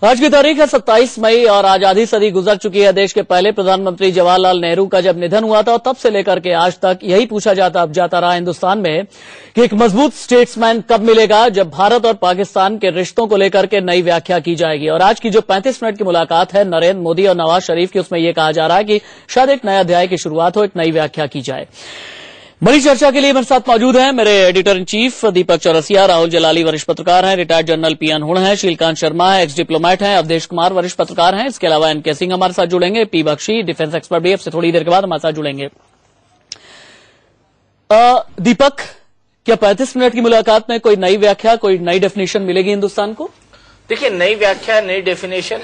आज की तारीख है 27 मई और आज आधी सदी गुजर चुकी है। देश के पहले प्रधानमंत्री जवाहरलाल नेहरू का जब निधन हुआ था और तब से लेकर के आज तक यही पूछा जाता रहा हिंदुस्तान में कि एक मजबूत स्टेट्समैन कब मिलेगा, जब भारत और पाकिस्तान के रिश्तों को लेकर के नई व्याख्या की जाएगी। और आज की जो 35 मिनट की मुलाकात है नरेंद्र मोदी और नवाज शरीफ की, उसमें यह कहा जा रहा है कि शायद एक नए अध्याय की शुरुआत हो, एक नई व्याख्या की जाए। बड़ी चर्चा के लिए मेरे साथ मौजूद हैं मेरे एडिटर इन चीफ दीपक चौरसिया, राहुल जलाली वरिष्ठ पत्रकार हैं, रिटायर्ड जनरल पी अनहुण हैं, शीलकांत शर्मा है एक्स डिप्लोमेट हैं, अवधेश कुमार वरिष्ठ पत्रकार हैं, इसके अलावा एनके सिंह हमारे साथ जुड़ेंगे, पी बख्शी डिफेंस एक्सपर्ट भी अब से थोड़ी देर के बाद हमारे साथ जुड़ेंगे। दीपक, क्या 35 मिनट की मुलाकात में कोई नई व्याख्या, कोई नई डेफिनेशन मिलेगी हिंदुस्तान को? देखिए, नई व्याख्या, नई डेफिनेशन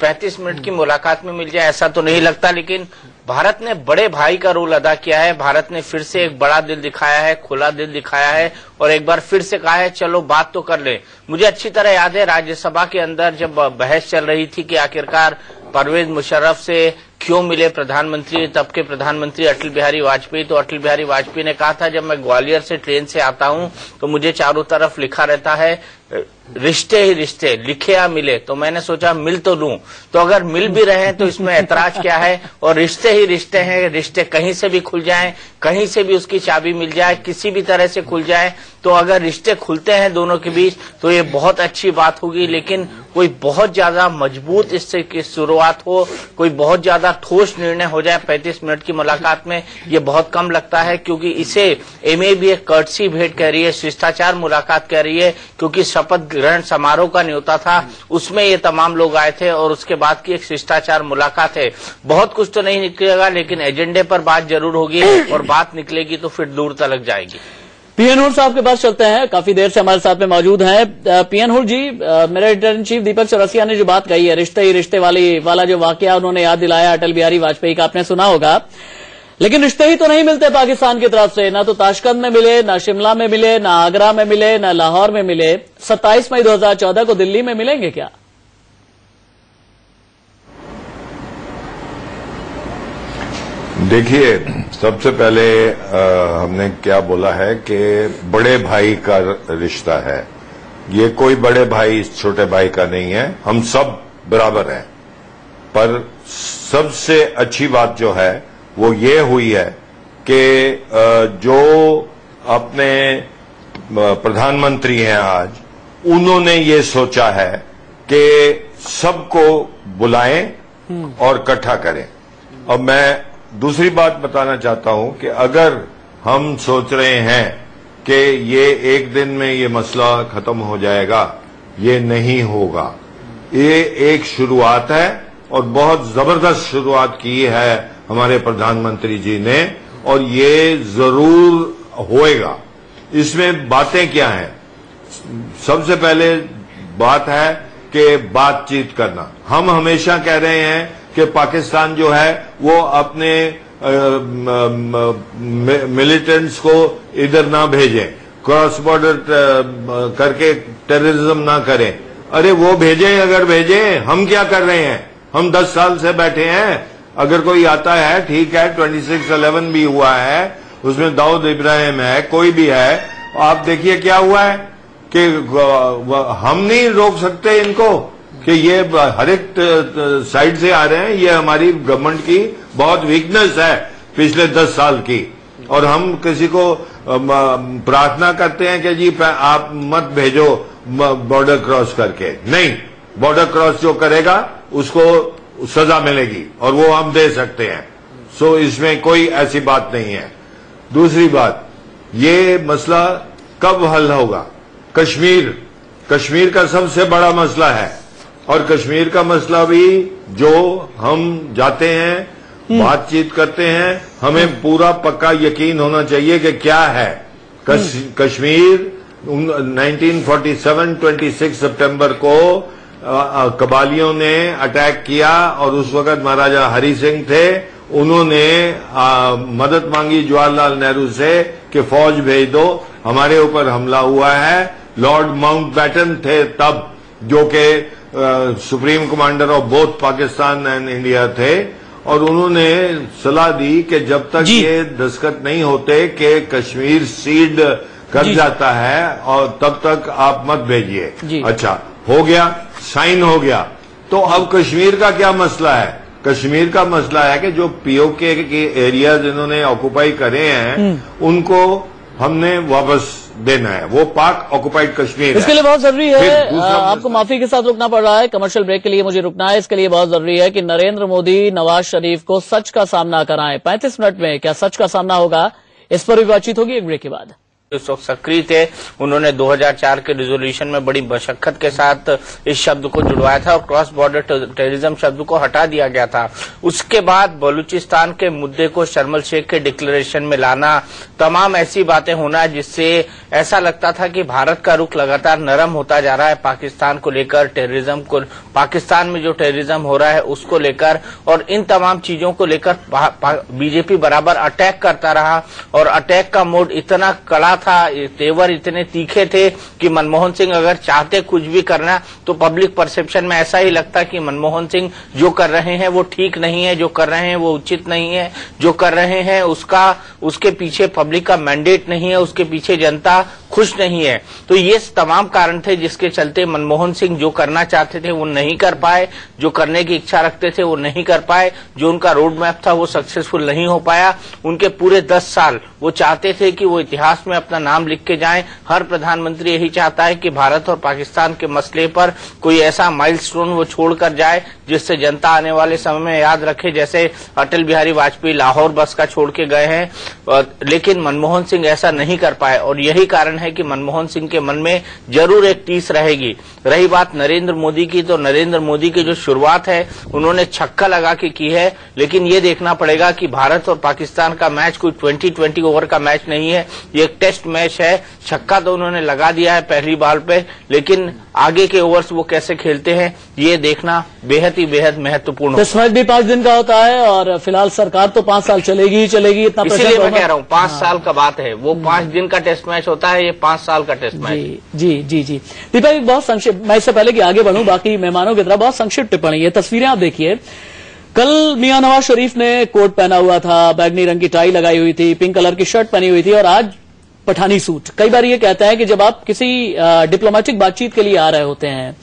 35 मिनट की मुलाकात में मिल जाए ऐसा तो नहीं लगता, लेकिन भारत ने बड़े भाई का रोल अदा किया है। भारत ने फिर से एक बड़ा दिल दिखाया है, खुला दिल दिखाया है और एक बार फिर से कहा है चलो बात तो कर ले। मुझे अच्छी तरह याद है राज्यसभा के अंदर जब बहस चल रही थी कि आखिरकार परवेज मुशर्रफ से क्यों मिले प्रधानमंत्री, तब के प्रधानमंत्री अटल बिहारी वाजपेयी, तो अटल बिहारी वाजपेयी ने कहा था जब मैं ग्वालियर से ट्रेन से आता हूं तो मुझे चारों तरफ लिखा रहता है रिश्ते ही रिश्ते, लिखे या मिले, तो मैंने सोचा मिल तो लूं, तो अगर मिल भी रहे हैं तो इसमें ऐतराज क्या है। और रिश्ते ही रिश्ते हैं, रिश्ते कहीं से भी खुल जाएं, कहीं से भी उसकी चाबी मिल जाए, किसी भी तरह से खुल जाए, तो अगर रिश्ते खुलते हैं दोनों के बीच तो ये बहुत अच्छी बात होगी। लेकिन कोई बहुत ज्यादा मजबूत इससे की शुरुआत हो, कोई बहुत ज्यादा ठोस निर्णय हो जाए 35 मिनट की मुलाकात में, ये बहुत कम लगता है, क्योंकि इसे एमए भी एक कर्टसी भेंट कह रही है, शिष्टाचार मुलाकात कह रही है, क्योंकि शपथ ग्रहण समारोह का न्योता था, उसमें ये तमाम लोग आए थे और उसके बाद की एक शिष्टाचार मुलाकात है। बहुत कुछ तो नहीं निकलेगा, लेकिन एजेंडे पर बात जरूर होगी और बात निकलेगी तो फिर दूर तक जाएगी। पी अनहुण साहब के पास चलते हैं, काफी देर से हमारे साथ में मौजूद हैं। पी अनहुण जी, मेरे एडिटर इन चीफ दीपक चौरसिया ने जो बात कही है, रिश्ते ही रिश्ते वाला जो वाकया उन्होंने याद दिलाया अटल बिहारी वाजपेयी का, आपने सुना होगा। लेकिन रिश्ते ही तो नहीं मिलते पाकिस्तान की तरफ से, ना तो ताशकंद में मिले, ना शिमला में मिले, ना आगरा में मिले, ना लाहौर में मिले। 27 मई 2014 को दिल्ली में मिलेंगे क्या? देखिए, सबसे पहले हमने क्या बोला है कि बड़े भाई का रिश्ता है। ये कोई बड़े भाई छोटे भाई का नहीं है, हम सब बराबर हैं। पर सबसे अच्छी बात जो है वो ये हुई है कि जो अपने प्रधानमंत्री हैं आज, उन्होंने ये सोचा है कि सबको बुलाएं और इकट्ठा करें। अब मैं दूसरी बात बताना चाहता हूं कि अगर हम सोच रहे हैं कि ये एक दिन में ये मसला खत्म हो जाएगा, ये नहीं होगा। ये एक शुरुआत है और बहुत जबरदस्त शुरुआत की है हमारे प्रधानमंत्री जी ने, और ये जरूर होएगा। इसमें बातें क्या हैं? सबसे पहले बात है कि बातचीत करना। हम हमेशा कह रहे हैं कि पाकिस्तान जो है वो अपने मिलिटेंट्स को इधर ना भेजें, क्रॉस बॉर्डर करके टेररिज्म ना करें। अरे वो भेजें, अगर भेजें, हम क्या कर रहे हैं? हम 10 साल से बैठे हैं। अगर कोई आता है, ठीक है, 26/11 भी हुआ है, उसमें दाऊद इब्राहिम है, कोई भी है, आप देखिए क्या हुआ है कि हम नहीं रोक सकते इनको कि ये हर एक साइड से आ रहे हैं। ये हमारी गवर्नमेंट की बहुत वीकनेस है पिछले 10 साल की, और हम किसी को प्रार्थना करते हैं कि जी आप मत भेजो बॉर्डर क्रॉस करके। नहीं, बॉर्डर क्रॉस जो करेगा उसको सजा मिलेगी और वो हम दे सकते हैं। सो इसमें कोई ऐसी बात नहीं है। दूसरी बात, ये मसला कब हल होगा? कश्मीर का सबसे बड़ा मसला है, और कश्मीर का मसला भी जो हम जाते हैं, बातचीत करते हैं, हमें पूरा पक्का यकीन होना चाहिए कि क्या है कश्मीर। 1947 26 सितंबर को कबालियों ने अटैक किया और उस वक्त महाराजा हरि सिंह थे। उन्होंने मदद मांगी जवाहरलाल नेहरू से कि फौज भेज दो, हमारे ऊपर हमला हुआ है। लॉर्ड माउंटबेटन थे तब, जो कि supreme commander of both Pakistan and India थे, और उन्होंने सलाह दी कि जब तक ये दस्तखत नहीं होते कि कश्मीर सीड कर जाता है और तब तक आप मत भेजिए। अच्छा, हो गया। साइन हो गया। तो अब कश्मीर का क्या मसला है? कश्मीर का मसला है कि जो पीओके के एरियाज इन्होंने ऑक्युपाई करे हैं उनको हमने वापस देना है, वो पाक ऑक्युपाइड कश्मीर है। इसके लिए बहुत जरूरी है, आपको माफी के साथ रुकना पड़ रहा है, कमर्शियल ब्रेक के लिए मुझे रुकना है। इसके लिए बहुत जरूरी है कि नरेंद्र मोदी नवाज शरीफ को सच का सामना कराएं। 35 मिनट में क्या सच का सामना होगा, इस पर भी बातचीत होगी एक ब्रेक के बाद। इस वक्त सक्रिय थे, उन्होंने 2004 के रिजोल्यूशन में बड़ी मशक्कत के साथ इस शब्द को जुड़वाया था और क्रॉस बॉर्डर टेररिज्म शब्द को हटा दिया गया था। उसके बाद बलूचिस्तान के मुद्दे को शर्म एल शेख के डिक्लेरेशन में लाना, तमाम ऐसी बातें होना जिससे ऐसा लगता था कि भारत का रुख लगातार नरम होता जा रहा है पाकिस्तान को लेकर, टेररिज्म को, पाकिस्तान में जो टेररिज्म हो रहा है उसको लेकर, और इन तमाम चीजों को लेकर बीजेपी बराबर अटैक करता रहा। और अटैक का मोड इतना कड़ा था, तेवर इतने तीखे थे कि मनमोहन सिंह अगर चाहते कुछ भी करना तो पब्लिक परसेप्शन में ऐसा ही लगता कि मनमोहन सिंह जो कर रहे हैं वो ठीक नहीं है, जो कर रहे हैं वो उचित नहीं है, जो कर रहे हैं उसके पीछे पब्लिक का मैंडेट नहीं है, उसके पीछे जनता खुश नहीं है। तो ये तमाम कारण थे जिसके चलते मनमोहन सिंह जो करना चाहते थे वो नहीं कर पाए, जो करने की इच्छा रखते थे वो नहीं कर पाए, जो उनका रोड मैप था वो सक्सेसफुल नहीं हो पाया। उनके पूरे 10 साल वो चाहते थे कि वो इतिहास में अपना नाम लिख के जाएं। हर प्रधानमंत्री यही चाहता है कि भारत और पाकिस्तान के मसले पर कोई ऐसा माइलस्टोन वो छोड़कर जाए जिससे जनता आने वाले समय में याद रखे, जैसे अटल बिहारी वाजपेयी लाहौर बस का छोड़ के गए हैं। लेकिन मनमोहन सिंह ऐसा नहीं कर पाए और यही कारण है कि मनमोहन सिंह के मन में जरूर एक टीस रहेगी। रही बात नरेंद्र मोदी की, तो नरेंद्र मोदी की जो शुरुआत है उन्होंने छक्का लगा के की है, लेकिन ये देखना पड़ेगा कि भारत और पाकिस्तान का मैच कोई 20-20 ओवर का मैच नहीं है, ये एक टेस्ट मैच है। छक्का तो उन्होंने लगा दिया है पहली बॉल पे, लेकिन आगे के ओवर्स वो कैसे खेलते हैं ये देखना बेहद महत्वपूर्ण है। टेस्ट मैच भी 5 दिन का होता है और फिलहाल सरकार तो 5 साल चलेगी ही चलेगी, इतना इसीलिए मैं कह रहा हूँ 5 साल का बात है, वो 5 दिन का टेस्ट मैच होता है, ये 5 साल का टेस्ट मैच। जी। दीपक, बहुत संक्षिप्त, मैं इससे पहले कि आगे बढ़ूं बाकी मेहमानों की तरह, बहुत संक्षिप्त टिप्पणी। ये तस्वीरें आप देखिए, कल मियां नवाज शरीफ ने कोट पहना हुआ था, बैगनी रंग की टाई लगाई हुई थी, पिंक कलर की शर्ट पहनी हुई थी, और आज पठानी सूट। कई बार ये कहता है कि जब आप किसी डिप्लोमेटिक बातचीत के लिए आ रहे होते हैं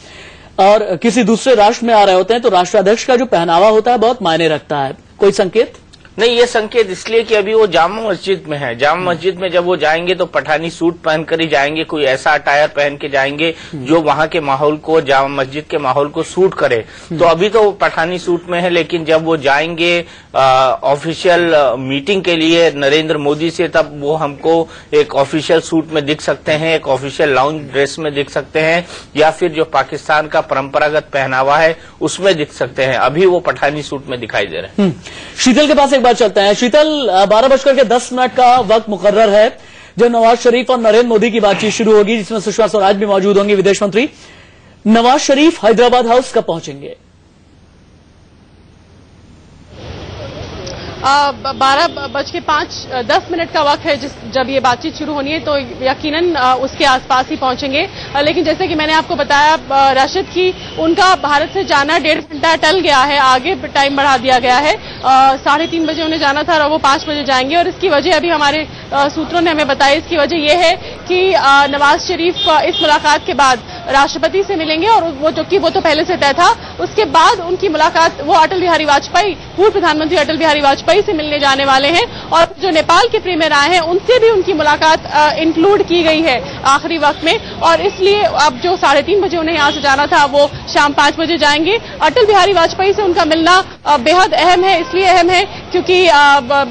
और किसी दूसरे राष्ट्र में आ रहे होते हैं तो राष्ट्राध्यक्ष का जो पहनावा होता है बहुत मायने रखता है। कोई संकेत? नहीं, ये संकेत इसलिए कि अभी वो जामा मस्जिद में है। जामा मस्जिद में जब वो जाएंगे तो पठानी सूट पहनकर ही जाएंगे, कोई ऐसा अटायर पहन के जाएंगे जो वहां के माहौल को, जामा मस्जिद के माहौल को सूट करे। तो अभी तो वो पठानी सूट में है, लेकिन जब वो जाएंगे ऑफिशियल मीटिंग के लिए नरेंद्र मोदी से, तब वो हमको एक ऑफिशियल सूट में दिख सकते हैं, एक ऑफिशियल लाउंज ड्रेस में दिख सकते हैं, या फिर जो पाकिस्तान का परंपरागत पहनावा है उसमें दिख सकते हैं। अभी वो पठानी सूट में दिखाई दे रहे हैं। शीतल के पास एक बात चलते हैं। शीतल, 12:10 का वक्त मुकर्रर है जब नवाज शरीफ और नरेंद्र मोदी की बातचीत शुरू होगी, जिसमें सुषमा स्वराज भी मौजूद होंगी, विदेश मंत्री। नवाज शरीफ हैदराबाद हाउस कब पहुंचेंगे? 12:05 का वक्त है जब ये बातचीत शुरू होनी है, तो यकीनन उसके आसपास ही पहुंचेंगे। लेकिन जैसे कि मैंने आपको बताया राशिद की उनका भारत से जाना 1.5 घंटा टल गया है, आगे टाइम बढ़ा दिया गया है। 3:30 बजे उन्हें जाना था और वो 5 बजे जाएंगे, और इसकी वजह अभी हमारे सूत्रों ने हमें बताया, इसकी वजह यह है कि नवाज शरीफ इस मुलाकात के बाद राष्ट्रपति से मिलेंगे, और वो तो पहले से तय था। उसके बाद उनकी मुलाकात वो अटल बिहारी वाजपेयी, पूर्व प्रधानमंत्री अटल बिहारी वाजपेयी से मिलने जाने वाले हैं, और जो नेपाल के प्रीमियर आए हैं उनसे भी उनकी मुलाकात इंक्लूड की गई है आखिरी वक्त में, और इसलिए अब जो 3:30 बजे उन्हें यहाँ से जाना था वो शाम 5 बजे जाएंगे। अटल बिहारी वाजपेयी से उनका मिलना बेहद अहम है, इसलिए अहम है क्योंकि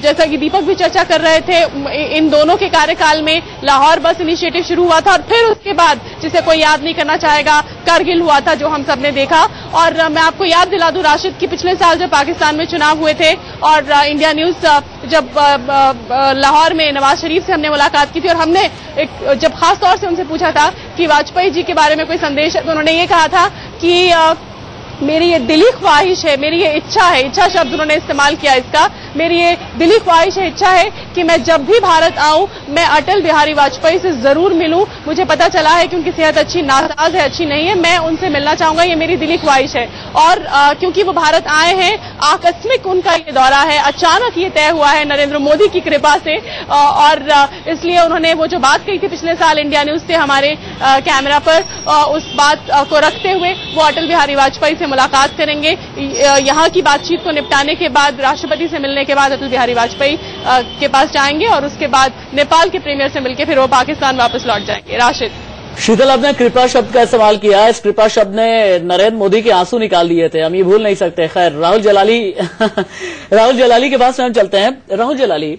जैसा कि दीपक भी चर्चा कर रहे थे, इन दोनों के कार्यकाल में लाहौर बस इनिशिएटिव शुरू हुआ था, और फिर उसके बाद जिसे कोई याद नहीं करना चाहेगा, कारगिल हुआ था जो हम सब ने देखा। और मैं आपको याद दिला दूं राशिद की, पिछले साल जब पाकिस्तान में चुनाव हुए थे और इंडिया न्यूज जब लाहौर में नवाज शरीफ से हमने मुलाकात की थी, और हमने जब खास तौर से उनसे पूछा था कि वाजपेयी जी के बारे में कोई संदेश है, तो उन्होंने ये कहा था कि मेरी ये दिली ख्वाहिश है, मेरी ये इच्छा है, इच्छा शब्द उन्होंने इस्तेमाल किया इसका, मेरी ये दिली ख्वाहिश है, इच्छा है कि मैं जब भी भारत आऊं मैं अटल बिहारी वाजपेयी से जरूर मिलूं। मुझे पता चला है कि उनकी सेहत अच्छी नासाज है, अच्छी नहीं है, मैं उनसे मिलना चाहूंगा, ये मेरी दिली ख्वाहिश है। और क्योंकि वो भारत आए हैं, आकस्मिक उनका ये दौरा है, अचानक ये तय हुआ है नरेंद्र मोदी की कृपा से, और इसलिए उन्होंने वो जो बात कही थी पिछले साल इंडिया न्यूज से हमारे कैमरा पर, उस बात को रखते हुए वो अटल बिहारी वाजपेयी से मुलाकात करेंगे। यहाँ की बातचीत को निपटाने के बाद, राष्ट्रपति से मिलने के बाद अटल बिहारी वाजपेयी के पास जाएंगे और उसके बाद नेपाल के प्रीमियर से मिलकर फिर वो पाकिस्तान वापस लौट जाएंगे। राशिद। शीतल, आपने कृपा शब्द का इस्तेमाल किया है। इस कृपा शब्द ने नरेंद्र मोदी के आंसू निकाल दिए थे, हम ये भूल नहीं सकते। खैर, राहुल जलाली के पास हम चलते हैं। राहुल जलाली,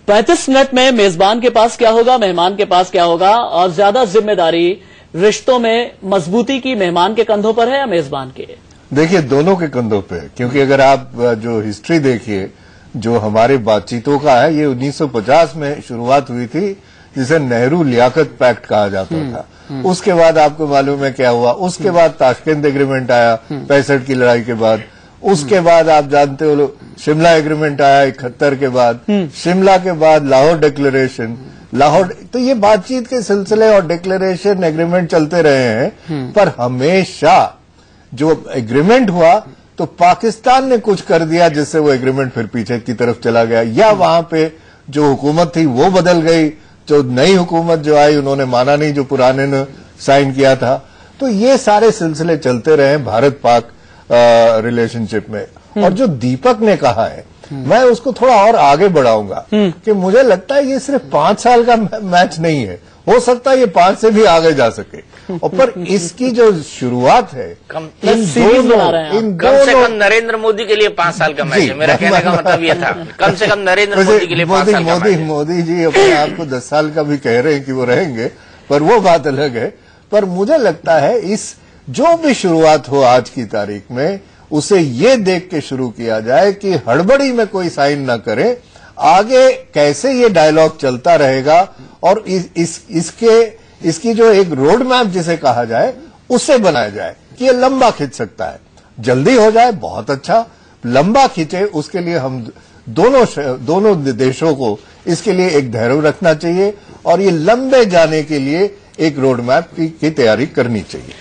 35 मिनट में मेजबान के पास क्या होगा, मेहमान के पास क्या होगा, और ज्यादा जिम्मेदारी रिश्तों में मजबूती की मेहमान के कंधों पर है या मेजबान के? देखिए, दोनों के कंधों पे, क्योंकि अगर आप जो हिस्ट्री देखिए जो हमारे बातचीतों का है, ये 1950 में शुरुआत हुई थी, जिसे नेहरू लियाकत पैक्ट कहा जाता था। उसके बाद आपको मालूम है क्या हुआ, उसके बाद ताशकंद एग्रीमेंट आया 65 की लड़ाई के बाद, उसके बाद आप जानते हो शिमला एग्रीमेंट आया 71 के बाद, शिमला के बाद लाहौर डिक्लेरेशन, लाहौर। तो ये बातचीत के सिलसिले और डिक्लेरेशन एग्रीमेंट चलते रहे हैं, पर हमेशा जो एग्रीमेंट हुआ तो पाकिस्तान ने कुछ कर दिया जिससे वो एग्रीमेंट फिर पीछे की तरफ चला गया, या वहां पे जो हुकूमत थी वो बदल गई, जो नई हुकूमत जो आई उन्होंने माना नहीं जो पुराने ने साइन किया था। तो ये सारे सिलसिले चलते रहे भारत पाक रिलेशनशिप में। और जो दीपक ने कहा है, मैं उसको थोड़ा और आगे बढ़ाऊंगा कि मुझे लगता है ये सिर्फ 5 साल का मैच नहीं है, हो सकता है ये 5 से भी आगे जा सके। और पर इसकी जो शुरुआत है, कम से कम नरेंद्र मोदी के लिए 5 साल का मैच है। मेरा कहने का मतलब ये था, कम से कम नरेंद्र मोदी के लिए 5 साल का मैच है। मोदी जी अपने आप को 10 साल का भी कह रहे हैं कि वो रहेंगे, पर वो बात अलग है। पर मुझे लगता है इस जो भी शुरुआत हो आज की तारीख में, उसे ये देख के शुरू किया जाए कि हड़बड़ी में कोई साइन न करे, आगे कैसे ये डायलॉग चलता रहेगा, और इसकी जो एक रोड मैप जिसे कहा जाए उससे बनाया जाए कि ये लंबा खिंच सकता है। जल्दी हो जाए बहुत अच्छा, लंबा खिंचे उसके लिए हम दोनों देशों को इसके लिए एक धैर्य रखना चाहिए, और ये लंबे जाने के लिए एक रोड मैप की तैयारी करनी चाहिए।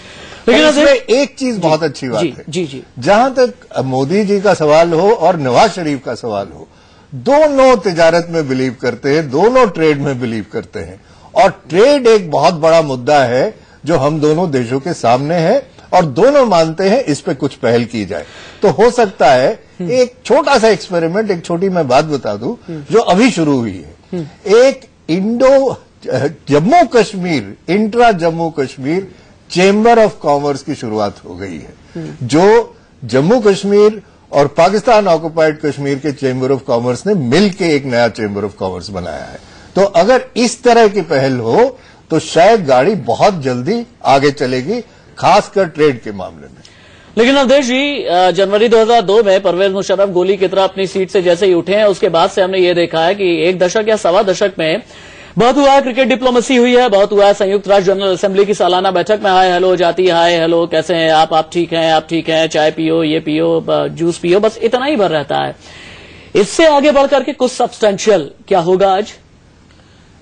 लेकिन इसमें एक चीज बहुत अच्छी बात है, जी। जहां तक मोदी जी का सवाल हो और नवाज शरीफ का सवाल हो, दोनों तिजारत में बिलीव करते हैं, दोनों ट्रेड में बिलीव करते हैं, और ट्रेड एक बहुत बड़ा मुद्दा है जो हम दोनों देशों के सामने है, और दोनों मानते हैं इस पे कुछ पहल की जाए। तो हो सकता है एक छोटा सा एक्सपेरिमेंट, एक छोटी मैं बात बता दूं जो अभी शुरू हुई है। एक Jammu Kashmir, intra Jammu Kashmir chamber of commerce की शुरुआत हो गई है, जो जम्मू कश्मीर और पाकिस्तान ऑक्युपाइड कश्मीर के चेंबर ऑफ कॉमर्स ने मिलकर एक नया चेंबर ऑफ कॉमर्स बनाया है। तो अगर इस तरह की पहल हो तो शायद गाड़ी बहुत जल्दी आगे चलेगी, खासकर ट्रेड के मामले में। लेकिन अवधेश जी, जनवरी 2002 में परवेज मुशर्रफ गोली की तरह अपनी सीट से जैसे ही उठे हैं, उसके बाद से हमने ये देखा है कि 1 दशक या सवा दशक में बहुत हुआ है, क्रिकेट डिप्लोमेसी हुई है, बहुत हुआ है, संयुक्त राष्ट्र जनरल असेंबली की सालाना बैठक में हाय हेलो जाती है, हाय हेलो कैसे हैं आप ठीक हैं, आप ठीक हैं, चाय पियो, ये पियो, जूस पियो, बस इतना ही भर रहता है। इससे आगे बढ़कर के कुछ सब्सटेंशियल क्या होगा आज?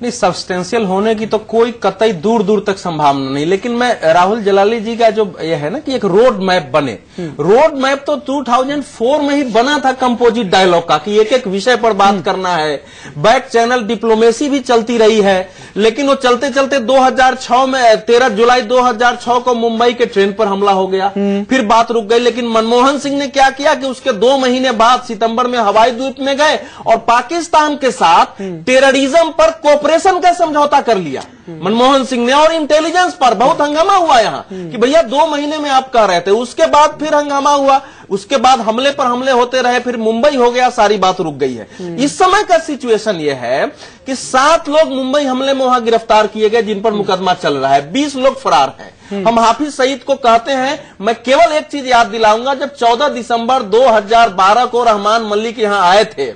नहीं, सब्सटेंशियल होने की तो कोई कतई दूर दूर तक संभावना नहीं। लेकिन मैं राहुल जलाली जी का जो ये है ना कि एक रोड मैप बने, रोड मैप तो 2004 में ही बना था कंपोजिट डायलॉग का, कि एक एक विषय पर बात करना है। बैक चैनल डिप्लोमेसी भी चलती रही है, लेकिन वो चलते चलते 2006 में 13 जुलाई 2006 को मुंबई के ट्रेन पर हमला हो गया, फिर बात रुक गई। लेकिन मनमोहन सिंह ने क्या किया कि उसके 2 महीने बाद सितंबर में हवाई द्वीप में गए और पाकिस्तान के साथ टेररिज्म पर ऑपरेशन का समझौता कर लिया मनमोहन सिंह ने, और इंटेलिजेंस पर बहुत हंगामा हुआ यहाँ कि भैया 2 महीने में आप कह रहे थे। उसके बाद फिर हंगामा हुआ, उसके बाद हमले पर हमले होते रहे, फिर मुंबई हो गया, सारी बात रुक गई है। इस समय का सिचुएशन यह है कि 7 लोग मुंबई हमले में वहां गिरफ्तार किए गए, जिन पर मुकदमा चल रहा है, 20 लोग फरार हैं। हम हाफिज सईद को कहते हैं, मैं केवल एक चीज याद दिलाऊंगा, जब 14 दिसंबर 2012 को रहमान मलिक यहां आए थे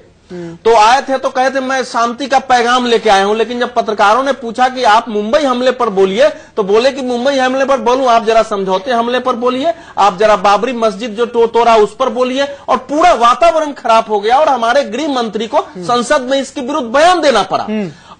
तो आए थे तो कहे थे मैं शांति का पैगाम लेके आया हूं, लेकिन जब पत्रकारों ने पूछा कि आप मुंबई हमले पर बोलिए तो बोले कि मुंबई हमले पर बोलूं, आप जरा समझौते हमले पर बोलिए, आप जरा बाबरी मस्जिद जो तोड़ा उस पर बोलिए, और पूरा वातावरण खराब हो गया और हमारे गृह मंत्री को संसद में इसके विरुद्ध बयान देना पड़ा।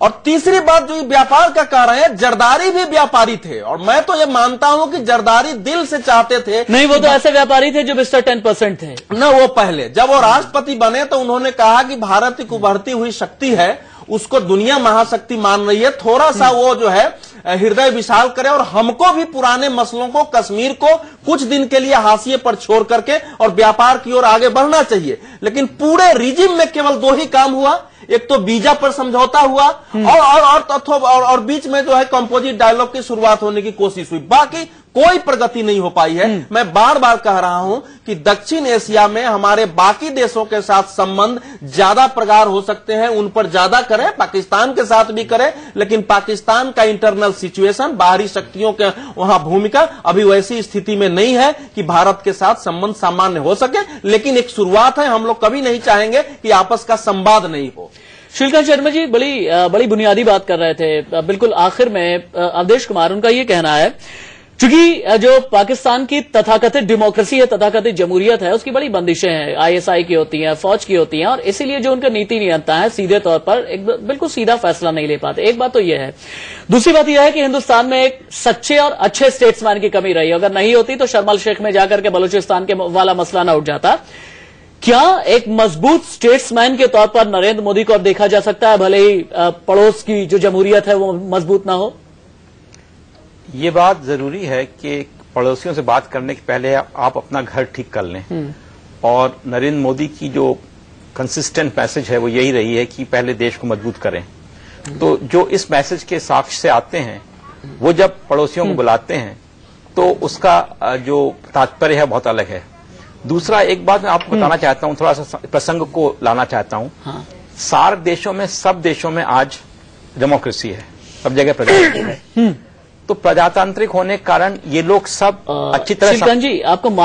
और तीसरी बात जो व्यापार का कारण है, जरदारी भी व्यापारी थे, और मैं तो ये मानता हूं कि जरदारी दिल से चाहते थे। नहीं, वो तो ऐसे व्यापारी थे जो मिस्टर 10% थे ना। वो पहले जब वो राष्ट्रपति बने तो उन्होंने कहा कि भारत एक उभरती हुई शक्ति है, उसको दुनिया महाशक्ति मान रही है, थोड़ा सा वो जो है हृदय विशाल करे और हमको भी पुराने मसलों को, कश्मीर को कुछ दिन के लिए हाशिए पर छोड़ करके और व्यापार की ओर आगे बढ़ना चाहिए। लेकिन पूरे रिजिम में केवल दो ही काम हुआ, एक तो वीजा पर समझौता हुआ और बीच में जो है कंपोजिट डायलॉग की शुरुआत होने की कोशिश हुई, बाकी कोई प्रगति नहीं हो पाई है। मैं बार बार कह रहा हूं कि दक्षिण एशिया में हमारे बाकी देशों के साथ संबंध ज्यादा प्रगाढ़ हो सकते हैं, उन पर ज्यादा करें, पाकिस्तान के साथ भी करें, लेकिन पाकिस्तान का इंटरनल सिचुएशन, बाहरी शक्तियों के वहां भूमिका अभी वैसी स्थिति में नहीं है कि भारत के साथ संबंध सामान्य हो सके। लेकिन एक शुरुआत है, हम लोग कभी नहीं चाहेंगे कि आपस का संवाद नहीं हो। श्रीकांत शर्मा जी बड़ी बुनियादी बात कर रहे थे। बिल्कुल आखिर में अवधेश कुमार, उनका ये कहना है क्योंकि जो पाकिस्तान की तथाकथित डेमोक्रेसी है, तथाकथित जमहूरियत है, उसकी बड़ी बंदिशें हैं, आईएसआई की होती हैं, फौज की होती हैं, और इसीलिए जो उनका नीति नियंता है सीधे तौर पर एक बिल्कुल सीधा फैसला नहीं ले पाते। एक बात तो यह है। दूसरी बात यह है कि हिंदुस्तान में एक सच्चे और अच्छे स्टेट्समैन की कमी रही। अगर नहीं होती तो शर्म शेख में जाकर के बलूचिस्तान के वाला मसला ना उठ जाता। क्या एक मजबूत स्टेट्समैन के तौर पर नरेंद्र मोदी को अब देखा जा सकता है, भले ही पड़ोस की जो जमहूरियत है वो मजबूत ना हो? ये बात जरूरी है कि पड़ोसियों से बात करने के पहले आप अपना घर ठीक कर लें, और नरेंद्र मोदी की जो कंसिस्टेंट मैसेज है वो यही रही है कि पहले देश को मजबूत करें। तो जो इस मैसेज के साक्ष्य से आते हैं, वो जब पड़ोसियों को बुलाते हैं तो उसका जो तात्पर्य है बहुत अलग है। दूसरा, एक बात मैं आपको बताना चाहता हूं, थोड़ा सा प्रसंग को लाना चाहता हूं। हाँ। सार्क देशों में, सब देशों में आज डेमोक्रेसी है, सब जगह प्रजातंत्र है। तो प्रजातांत्रिक होने के कारण ये लोग सब अच्छी तरह श्रीकांत जी आपको